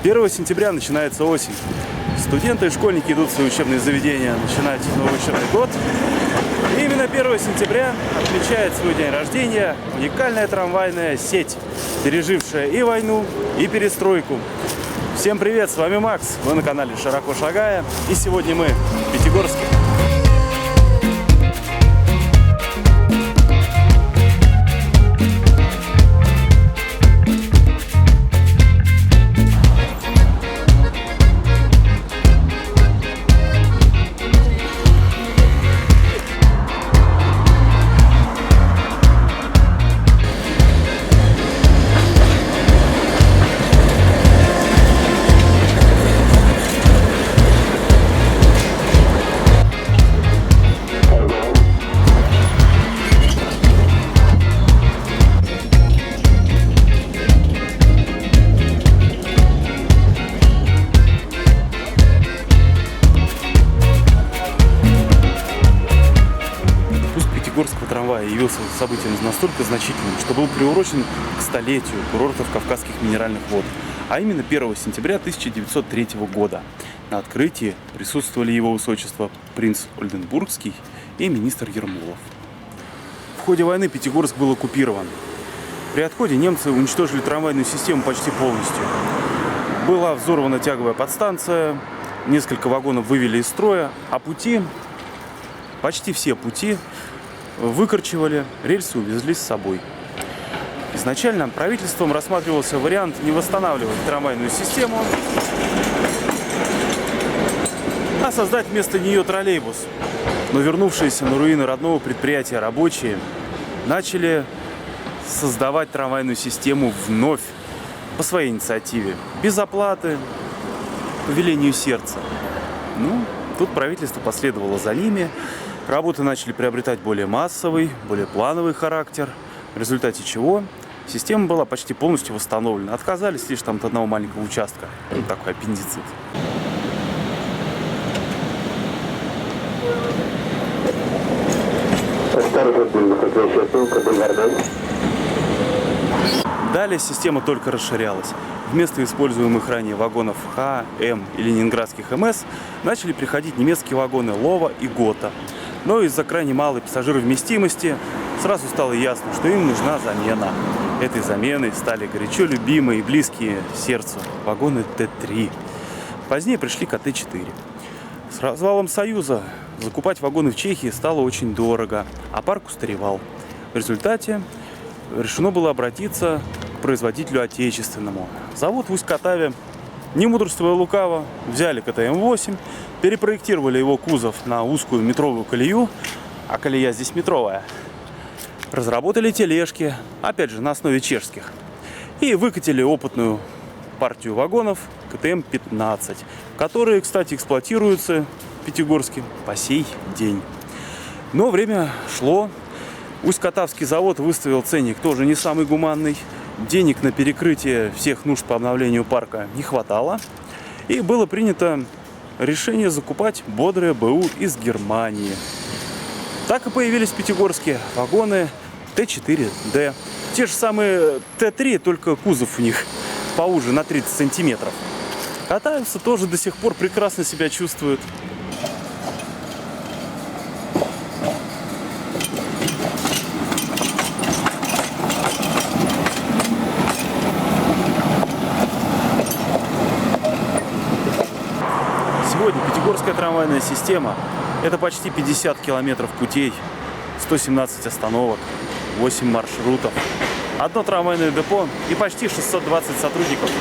1 сентября начинается осень. Студенты и школьники идут в свои учебные заведения начинать новый учебный год. И именно 1 сентября отмечает свой день рождения уникальная трамвайная сеть, пережившая и войну, и перестройку. Всем привет, с вами Макс, вы на канале Широко Шагая, и сегодня мы в Пятигорске. Пятигорского трамвая явился событием настолько значительным, что был приурочен к столетию курортов Кавказских минеральных вод, а именно 1 сентября 1903 года. На открытии присутствовали его высочество принц Ольденбургский и министр Ермолов. В ходе войны Пятигорск был оккупирован. При отходе немцы уничтожили трамвайную систему почти полностью. Была взорвана тяговая подстанция, несколько вагонов вывели из строя, а пути, почти все пути, выкорчевали, рельсы увезли с собой. Изначально правительством рассматривался вариант не восстанавливать трамвайную систему, а создать вместо нее троллейбус. Но вернувшиеся на руины родного предприятия рабочие начали создавать трамвайную систему вновь по своей инициативе, без оплаты, по велению сердца. Тут правительство последовало за ними. Работы начали приобретать более массовый, более плановый характер, в результате чего система была почти полностью восстановлена. Отказались лишь там от одного маленького участка. Такой аппендицит. Далее система только расширялась. Вместо используемых ранее вагонов Х, М и ленинградских МС начали приходить немецкие вагоны Лова и Гота. Но из-за крайне малой пассажировместимости сразу стало ясно, что им нужна замена. Этой заменой стали горячо любимые и близкие сердцу вагоны Т3. Позднее пришли КТ-4. С развалом Союза закупать вагоны в Чехии стало очень дорого, а парк устаревал. В результате решено было обратиться к производителю отечественному. Завод в Усть-Катаве, не мудрствуя лукаво, взяли КТМ-8, перепроектировали его кузов на узкую метровую колею, а колея здесь метровая. Разработали тележки, опять же, на основе чешских. И выкатили опытную партию вагонов КТМ-15, которые, кстати, эксплуатируются в Пятигорске по сей день. Но время шло. Усть-Катавский завод выставил ценник тоже не самый гуманный. Денег на перекрытие всех нужд по обновлению парка не хватало. И было принято решение закупать бодрое БУ из Германии. Так и появились в Пятигорске вагоны Т4Д. Те же самые Т3, только кузов у них поуже, на 30 сантиметров. Катаются тоже до сих пор, прекрасно себя чувствуют. Сегодня Пятигорская трамвайная система – это почти 50 километров путей, 117 остановок, 8 маршрутов, одно трамвайное депо и почти 620 сотрудников.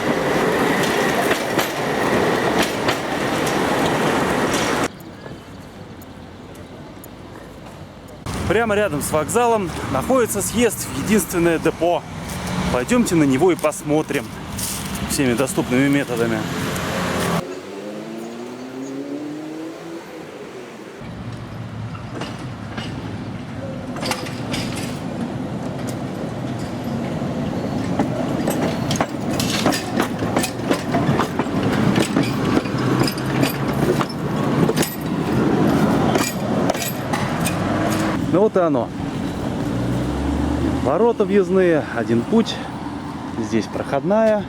Прямо рядом с вокзалом находится съезд в единственное депо. Пойдемте на него и посмотрим всеми доступными методами. Ну вот и оно. Ворота въездные, один путь. Здесь проходная.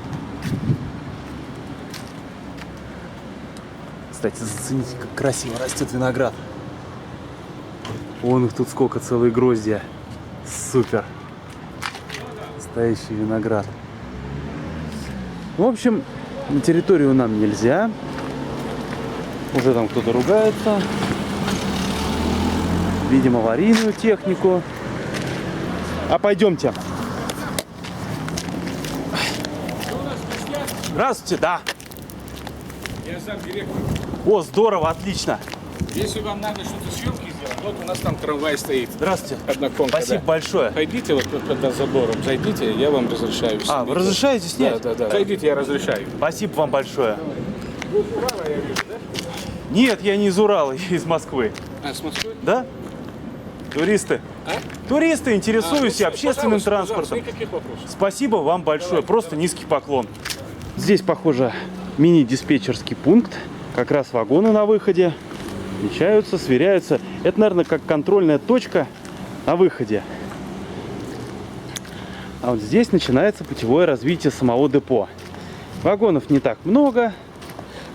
Кстати, зацените, как красиво растет виноград. Вон их тут сколько, целые гроздья. Супер. Настоящий виноград. В общем, на территорию нам нельзя. Уже там кто-то ругается. Видим аварийную технику. А пойдемте. Здравствуйте, да. Я замдиректор. О, здорово, отлично. Если вам надо что-то съемки сделать, вот у нас там трамвай стоит. Здравствуйте. Одноконка, Спасибо да. большое. Пойдите вот под забором, зайдите, я вам разрешаю. А, вы разрешаете снять? Да. Зайдите, я разрешаю. Спасибо вам большое. Нет, я не из Урала, я из Москвы. А, с Москвы? Да? Туристы. А? Туристы, интересуюсь ну, общественным пожалуйста, транспортом. никаких вопросов. Спасибо вам большое, просто низкий поклон. Здесь, похоже, мини-диспетчерский пункт. Как раз вагоны на выходе. Встречаются, сверяются. Это, наверное, как контрольная точка на выходе. А вот здесь начинается путевое развитие самого депо. Вагонов не так много.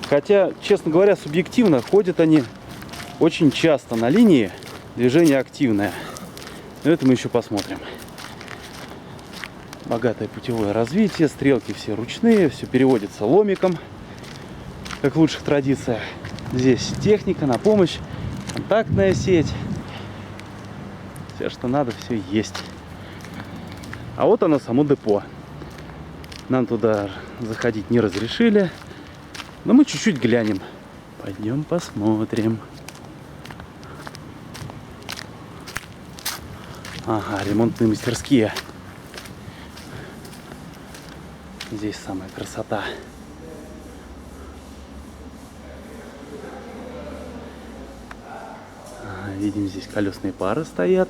Хотя, честно говоря, субъективно ходят они очень часто на линии. Движение активное. Но это мы еще посмотрим. Богатое путевое развитие. Стрелки все ручные. Все переводится ломиком, как в лучших традициях. Здесь техника на помощь. Контактная сеть. Все, что надо, все есть. А вот оно, само депо. Нам туда заходить не разрешили. Но мы чуть-чуть глянем. Пойдем посмотрим. Ага, ремонтные мастерские. Здесь самая красота. Ага, видим, здесь колесные пары стоят.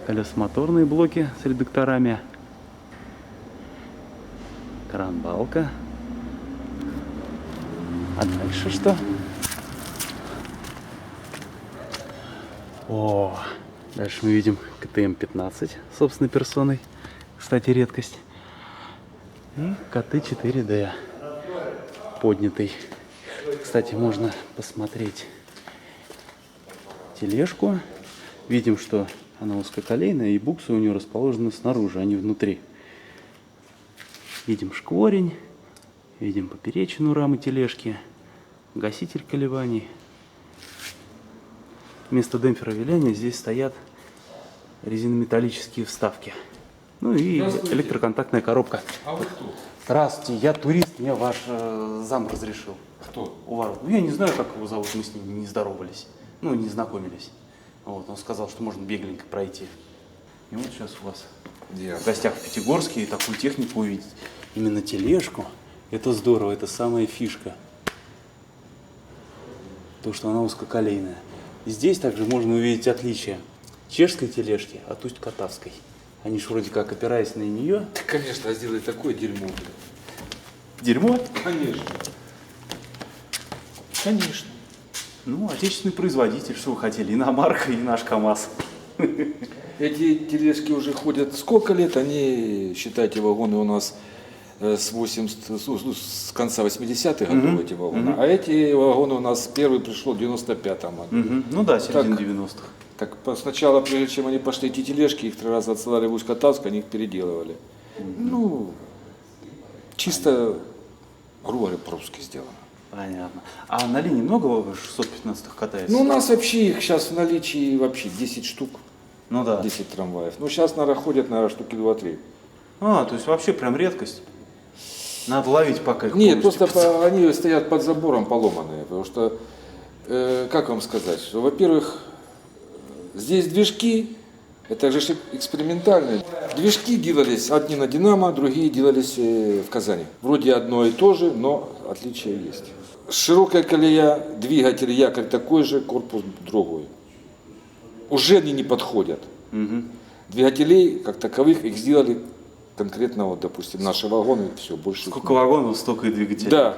Колесомоторные блоки с редукторами. Кран-балка. А дальше что? О, дальше мы видим КТМ-15 собственной персоной. Кстати, редкость. И КТ-4Д поднятый. Кстати, можно посмотреть тележку. Видим, что она узкоколейная, и буксы у нее расположены снаружи, а не внутри. Видим шкворень. Видим поперечину рамы тележки. Гаситель колебаний. Вместо демпфера виляния здесь стоят резинометаллические вставки. Ну и электроконтактная коробка. А вы кто? Здравствуйте, я турист, мне ваш зам разрешил. Кто? У вас. Ну, я не знаю, как его зовут, мы с ним не здоровались. Ну, не знакомились. Вот, он сказал, что можно бегленько пройти. И вот сейчас у вас в гостях в Пятигорске и такую технику увидеть. Именно тележку. Это здорово, это самая фишка. То, что она узкоколейная. И здесь также можно увидеть отличие чешской тележки от усть-катавской. Они ж вроде как, опираясь на нее... Конечно, а сделай такое дерьмо. Дерьмо? Конечно. Конечно. Ну, отечественный производитель, что вы хотели, иномарка и наш КамАЗ. Эти тележки уже ходят сколько лет? Они, считайте, вагоны у нас с конца 80-х годов эти вагоны. А эти вагоны у нас первый пришел в 95-м году. Ну да, середина Так. 90-х. Так сначала, прежде чем они пошли эти тележки, их 3 раза отсылали в Усть-Катавск, они их переделывали. Ну, чисто, грубо говоря, по-русски сделано. Понятно. А на линии много 615-х катается? Ну, у нас вообще их сейчас в наличии вообще 10 штук, Ну да. 10 трамваев. Ну, сейчас, наверное, ходят, наверное, штуки 2-3. А, то есть вообще прям редкость. Надо ловить пока их Нет, полностью. просто они стоят под забором поломанные, потому что, как вам сказать, что, во-первых, здесь движки, это же экспериментальные. Движки делались одни на Динамо, другие делались в Казани. Вроде одно и то же, но отличия есть. Широкая колея, двигатель, якорь такой же, корпус другой. Уже они не подходят. Двигателей, как таковых, их сделали конкретно, вот, допустим, наши вагоны, все, больше. Сколько вагонов, столько и двигателей. Да.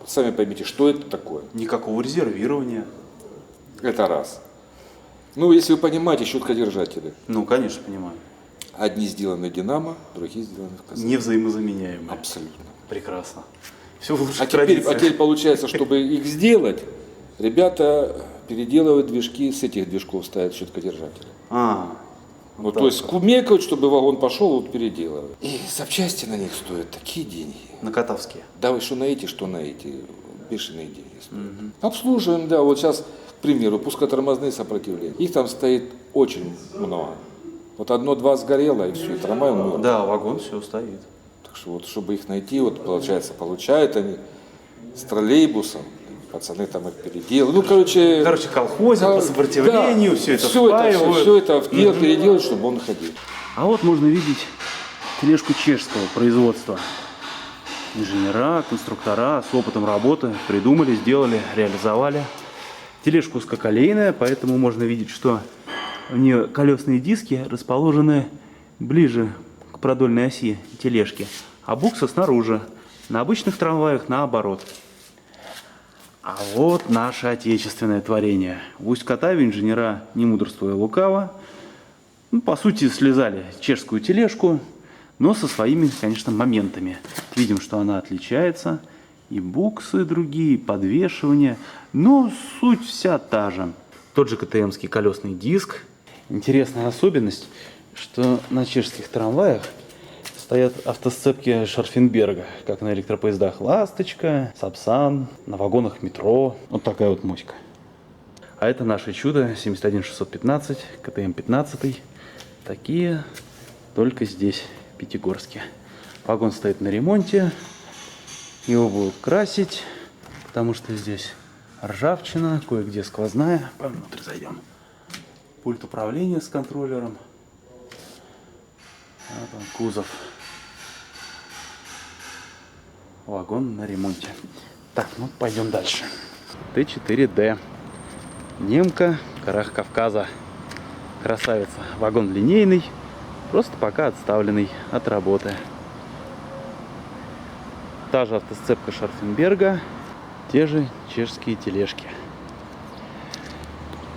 Сами поймите, что это такое. Никакого резервирования. Это раз. Ну, если вы понимаете, щеткодержатели. Ну, конечно, понимаю. Одни сделаны Динамо, другие сделаны в Казани. Невзаимозаменяемые. Абсолютно. Прекрасно. Все в лучших А традициях. теперь получается, чтобы их сделать, ребята переделывают движки, с этих движков ставят щеткодержатели. Вот, то есть кумекают, чтобы вагон пошел, вот переделывают. И запчасти на них стоят такие деньги. На Котовске. Да, что на эти, бешеные деньги стоят. Обслуживаем, да, вот сейчас, к примеру, пускотормозные сопротивления. Их там стоит очень много. Вот одно-два сгорело, и все, и трамвай умер. Да, вагон все стоит. Так что вот, чтобы их найти, вот получается, получают они с троллейбусом, пацаны там их переделывают. Ну, короче, колхозят по сопротивлению, да, все это все впаивают. все это переделать, чтобы он ходил. А вот можно видеть тележку чешского производства. Инженера, конструктора с опытом работы придумали, сделали, реализовали. Тележка узкоколейная, поэтому можно видеть, что у нее колесные диски расположены ближе к продольной оси тележки, а букса снаружи. На обычных трамваях наоборот. А вот наше отечественное творение. В Усть-Катаве инженера, не мудрствуя лукаво, по сути, слезали чешскую тележку, но со своими, конечно, моментами. Видим, что она отличается. И буксы другие, и подвешивания. Но суть вся та же. Тот же КТМский колесный диск. Интересная особенность, что на чешских трамваях стоят автосцепки Шарфенберга, как на электропоездах «Ласточка», «Сапсан», на вагонах метро. Вот такая вот моська. А это наше чудо 71615, КТМ-15. Такие только здесь, в Пятигорске. Вагон стоит на ремонте. Его будут красить, потому что здесь ржавчина, кое-где сквозная. Внутрь зайдем. Пульт управления с контроллером. Вот он, кузов. Вагон на ремонте. Так, ну пойдем дальше. Т4Д. Немка, Карах Кавказа. Красавица. Вагон линейный, просто пока отставленный от работы. Та же автосцепка Шарфенберга, те же чешские тележки.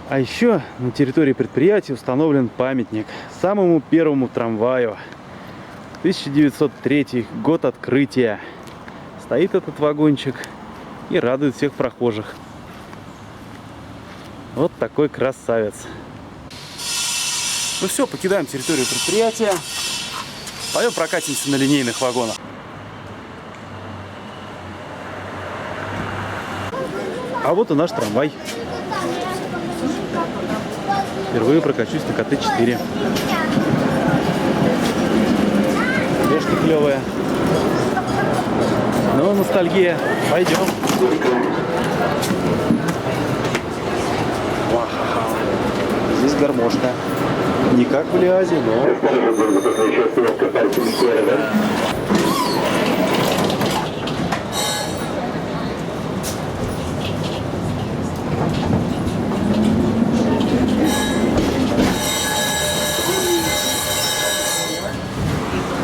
А еще на территории предприятия установлен памятник самому первому трамваю. 1903 год открытия. Стоит этот вагончик и радует всех прохожих. Вот такой красавец. Ну все, покидаем территорию предприятия. Пойдем прокатимся на линейных вагонах. А вот и наш трамвай. Впервые прокачусь на КТ-4. Тележка клевая. Ну, ностальгия. Пойдем. Здесь гармошка. Не как в Лиазе, но...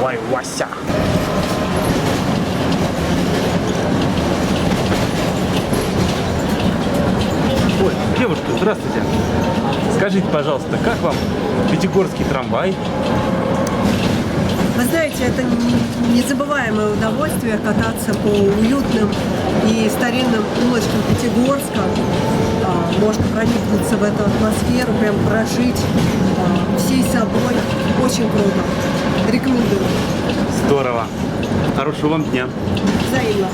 Ой, Вася! Ой, девушка, здравствуйте. Скажите, пожалуйста, как вам пятигорский трамвай? Вы знаете, это незабываемое удовольствие кататься по уютным и старинным улочкам Пятигорска. Можно проникнуться в эту атмосферу, прям прожить всей собой. Очень круто. Рекомендую. Здорово. Хорошего вам дня. Взаимно.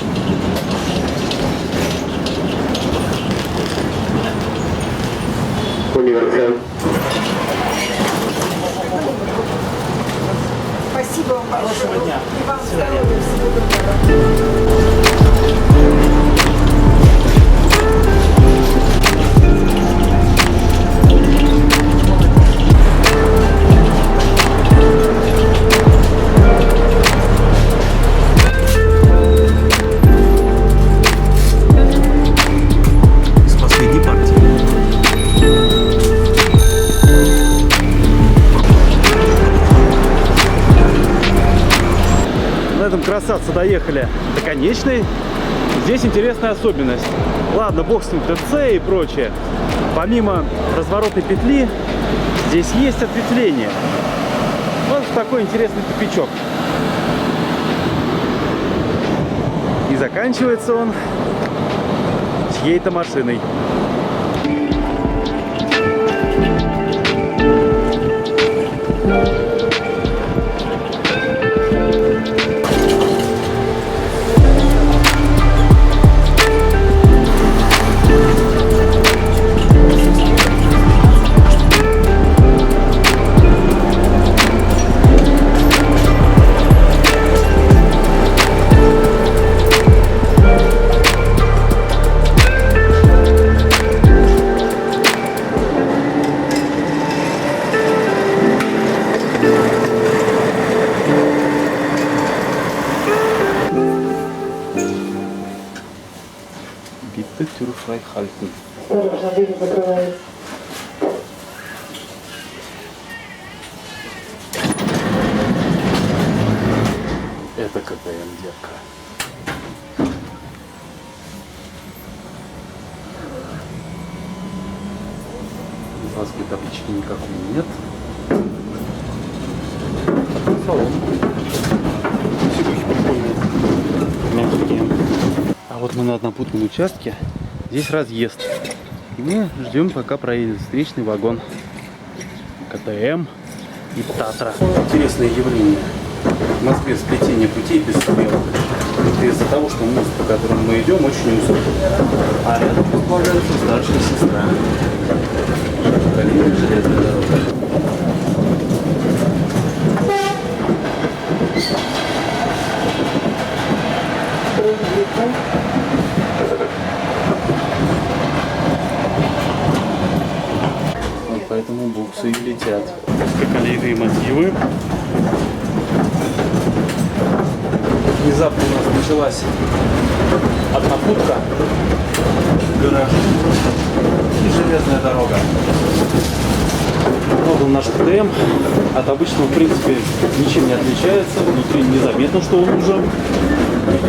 Универсам. Спасибо вам большое. Хорошего дня. И вам здоровья. Всего доброго. С последней партии. На этом красавцы доехали до конечной. Здесь интересная особенность. Ладно, бог с ним, ТЦ и прочее. Помимо разворотной петли, здесь есть ответвление. Вот такой интересный тупичок. Из заканчивается он чьей-то машиной. Bitte Tür frei halten. Это КТМ, детка. Московской таблички никакой нет. Салон. Сидухи прикольные. Мягкие. А вот мы на однопутном участке. Здесь разъезд. И мы ждем, пока проедет встречный вагон. КТМ и Татра. Интересное явление. В Москве сплетение путей без стрелок. Это из-за того, что мост, по которому мы идем, очень узкий. А рядом располагается старшая сестра. Колея железная дорога. Вот поэтому буксы и летят. Узкоколейные мотивы. Внезапно у нас началась однопутка, гаражи и железная дорога. Вот он наш КТМ. От обычного, в принципе, ничем не отличается. Внутри незаметно, что он уже.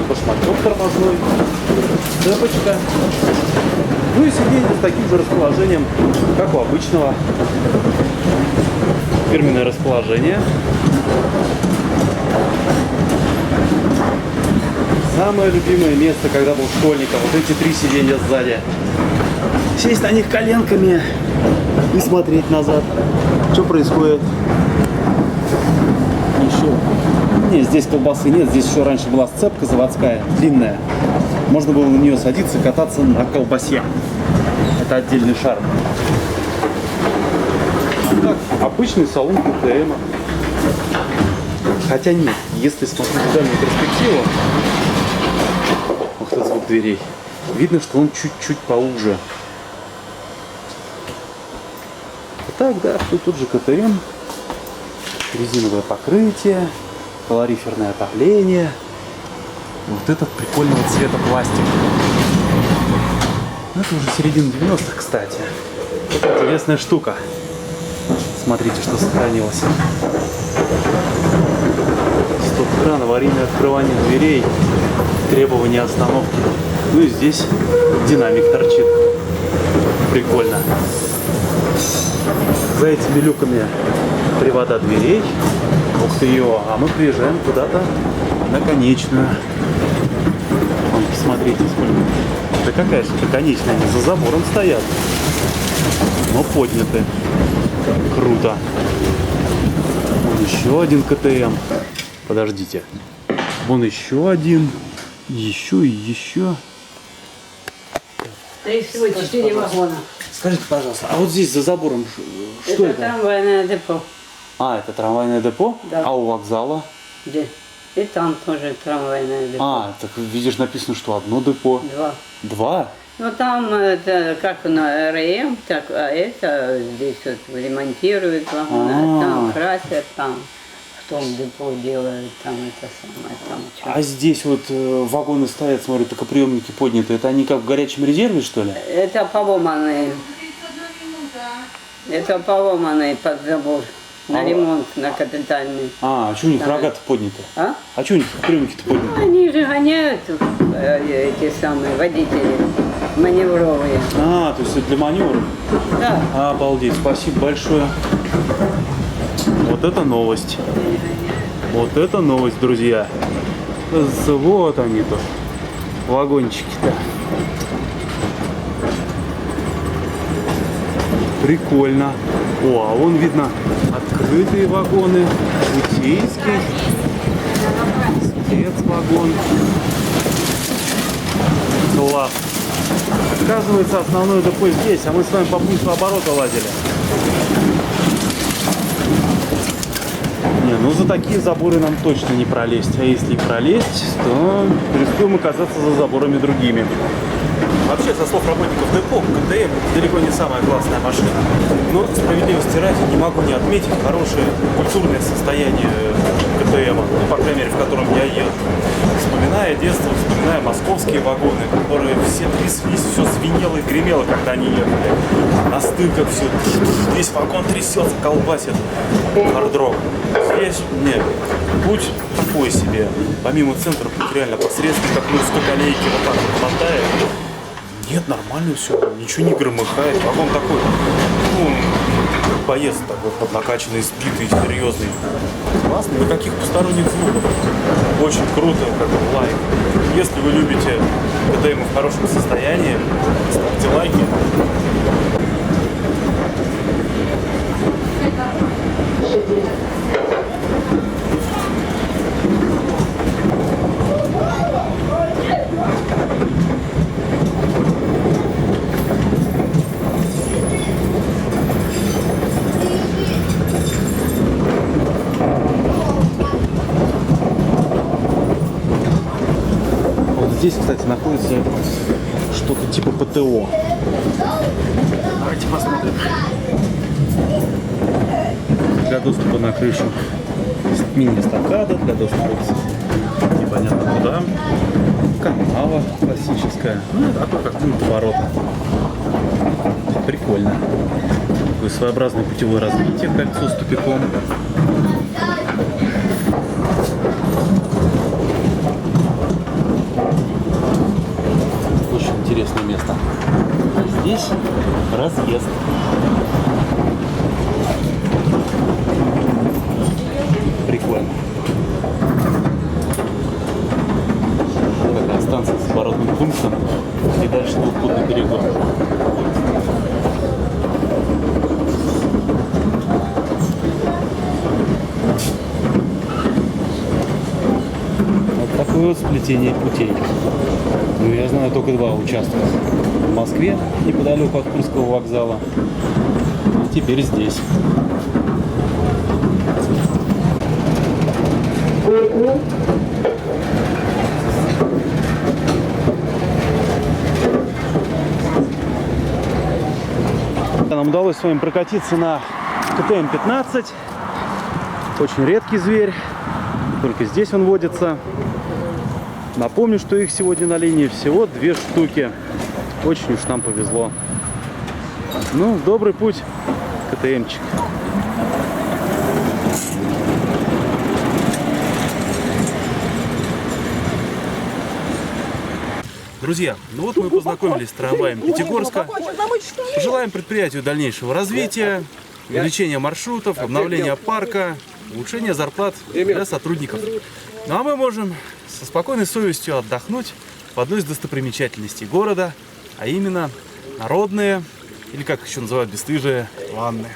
Башмачок тормозной, цепочка. Ну и сиденье с таким же расположением, как у обычного. Фирменное расположение. Самое любимое место, когда был школьником, вот эти 3 сиденья сзади. Сесть на них коленками и смотреть назад. Что происходит? Еще. Нет, здесь колбасы нет, здесь еще раньше была сцепка заводская, длинная. Можно было на нее садиться и кататься на колбасе. Это отдельный шар. А так, обычный салон КТМ. Хотя нет, если смотреть в дальнюю перспективу, ух ты, звук дверей, видно, что он чуть-чуть поуже. А так, да, тут же КТМ, резиновое покрытие, калориферное отопление. Вот этот прикольного цвета пластик. Это уже середина 90-х, кстати. Вот интересная штука. Смотрите, что сохранилось. Стоп-кран, аварийное открывание дверей, требования остановки. Ну и здесь динамик торчит. Прикольно. За этими люками привода дверей. Ух ты ее, а мы приезжаем куда-то на конечную. Вон, посмотрите, сколько. Да какая же это конечная, они за забором стоят. Но подняты. Круто. Вон еще один КТМ. Подождите. Вон еще один. Еще и еще. 4 вагона. Скажите, пожалуйста, а вот здесь за забором что это? Трамвайное депо. А, это трамвайное депо? Да. А у вокзала? Где? И там тоже трамвайное депо. А, так видишь, написано, что одно депо. 2. 2? Ну там, это, как на РМ, так, а это здесь вот ремонтируют вагоны, там красят, там в том депо делают, там это самое, там что. А здесь вот вагоны стоят, смотрю, токоприемники подняты. Это они как в горячем резерве, что ли? Это поломанные. Это поломанные под забор. На ремонт, на капитальный. А что у них Там рога-то подняты? А? А что у них токоприемники-то подняты? Они же гоняют, эти самые водители, маневровые. А, то есть это для маневров? Да. Обалдеть, спасибо большое. Вот это новость. Вот это новость, друзья. Вот они-то. вагончики-то. Прикольно. О, а вон видно открытые вагоны. Путейский. Спецвагон. Класс. Оказывается, основное депо здесь, а мы с вами по пункту оборота лазили. Не, ну за такие заборы нам точно не пролезть. А если и пролезть, то рискуем оказаться за заборами другими. Вообще, со слов работников депо, КТМ далеко не самая классная машина. Но справедливости ради не могу не отметить хорошее культурное состояние КТМ, ну, по крайней мере, в котором я ел. Вспоминая детство, вспоминая московские вагоны, которые все тряслись, все звенело и гремело, когда они ехали. На стыках все, весь вагон трясется, колбасит. Хард-рок. Здесь, нет, путь такой себе. Помимо центра, путь реально посредственно, как на узкоколейке, вот так вот мотает. Нет, нормально все, ничего не громыхает. Вагон такой, ну, поезд такой поднакачанный, сбитый, серьезный. Классный, никаких посторонних звуков. Очень круто, как бы лайк. Если вы любите КТМ в хорошем состоянии, ставьте лайки. Здесь, кстати, находится что-то типа ПТО. Давайте посмотрим. Для доступа на крышу мини-эстакада, для доступа непонятно куда. Канава классическая. Ну, такой как пункт ворота. Прикольно. Такое своеобразное путевое развитие, кольцо с тупиком. Интересное место. А здесь разъезд. Прикольно. Такая станция с поворотным пунктом и дальше двухпутный перегон. Вот такое вот сплетение путей. Ну, я знаю только два участка. В Москве, неподалеку от Курского вокзала. И теперь здесь. Нам удалось с вами прокатиться на КТМ-15. Очень редкий зверь. Только здесь он водится. Напомню, что их сегодня на линии всего 2 штуки. Очень уж нам повезло. Ну, добрый путь, КТМчик. Друзья, ну вот мы познакомились с трамваем Пятигорска. Желаем предприятию дальнейшего развития, увеличения маршрутов, обновления парка, улучшения зарплат для сотрудников. Ну а мы можем со спокойной совестью отдохнуть в одной из достопримечательностей города, а именно народные, или как еще называют бесстыжие, ванны.